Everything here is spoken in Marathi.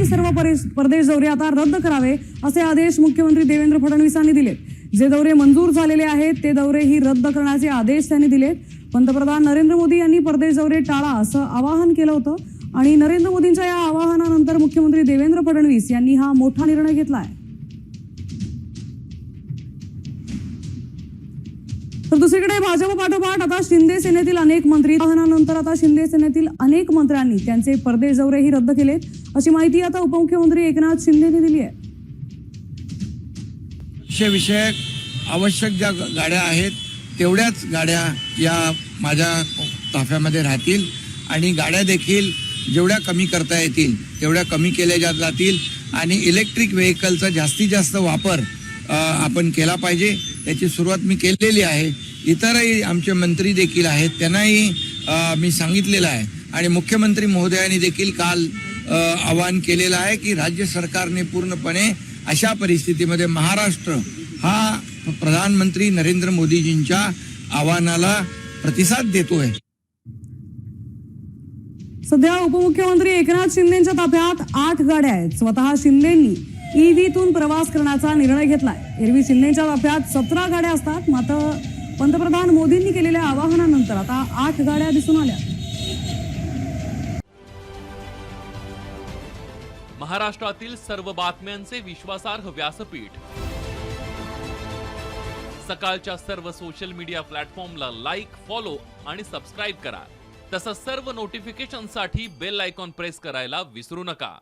सर्व परदेश दौरे आता रद्द करावे असे आदेश मुख्यमंत्री देवेंद्र फडणवीस यांनी दिले। जे दौरे मंजूर झालेले आहेत ते दौरेही रद्द करण्याचे आदेश त्यांनी दिले। पंतप्रधान नरेंद्र मोदी यांनी परदेश दौरे टाळा असं आवाहन केलं होतं आणि नरेंद्र मोदींच्या या आवाहनानंतर मुख्यमंत्री देवेंद्र फडणवीस यांनी हा मोठा निर्णय घेतला आहे। तर दुसरीकडे भाजप पाठोपाठ आता शिंदे सेनेतील अनेक मंत्री आवाहनानंतर आता शिंदे सेनेतील अनेक मंत्र्यांनी त्यांचे परदेश दौरेही रद्द केलेत अशी माहिती आता उपमुख्यमंत्री एकनाथ शिंदेंनी दिली आहे। विषयक आवश्यक ज्या गाड्या आहेत तेवढ्याच गाड्या या माझ्या ताफ्यामध्ये राहतील आणि गाड्या देखील जेवढ्या कमी करता येतील तेवढ्या कमी केल्या जातील आणि इलेक्ट्रिक व्हेकलचा जास्तीत जास्त वापर आपण केला पाहिजे। त्याची सुरुवात मी केलेली आहे। इतरही आमचे मंत्री देखील आहेत त्यांनाही मी सांगितलेलं आहे आणि मुख्यमंत्री महोदयांनी देखील काल आवाहन केलेलं आहे की राज्य सरकारने पूर्णपणे अशा परिस्थितीमध्ये महाराष्ट्र हा प्रधानमंत्री नरेंद्र मोदीजींच्या आवाहनाला प्रतिसाद देतोय। सध्या उपमुख्यमंत्री एकनाथ शिंदेंच्या ताफ्यात 8 गाड्या आहेत। स्वतः शिंदेंनी ईव्हीतून प्रवास करण्याचा निर्णय घेतलाय। एरवी शिंदेंच्या ताफ्यात 17 गाड्या असतात, मात्र पंतप्रधान मोदींनी केलेल्या आवाहनानंतर आता 8 गाड्या दिसून आल्या। महाराष्ट्रातील सर्व बातम्यांचे विश्वासार्ह व्यासपीठ सकाळच्या सर्व सोशल मीडिया प्लॅटफॉर्मला लाईक, फॉलो आणि सबस्क्राईब करा। तसंच सर्व नोटिफिकेशनसाठी बेल आयकॉन प्रेस करायला विसरू नका।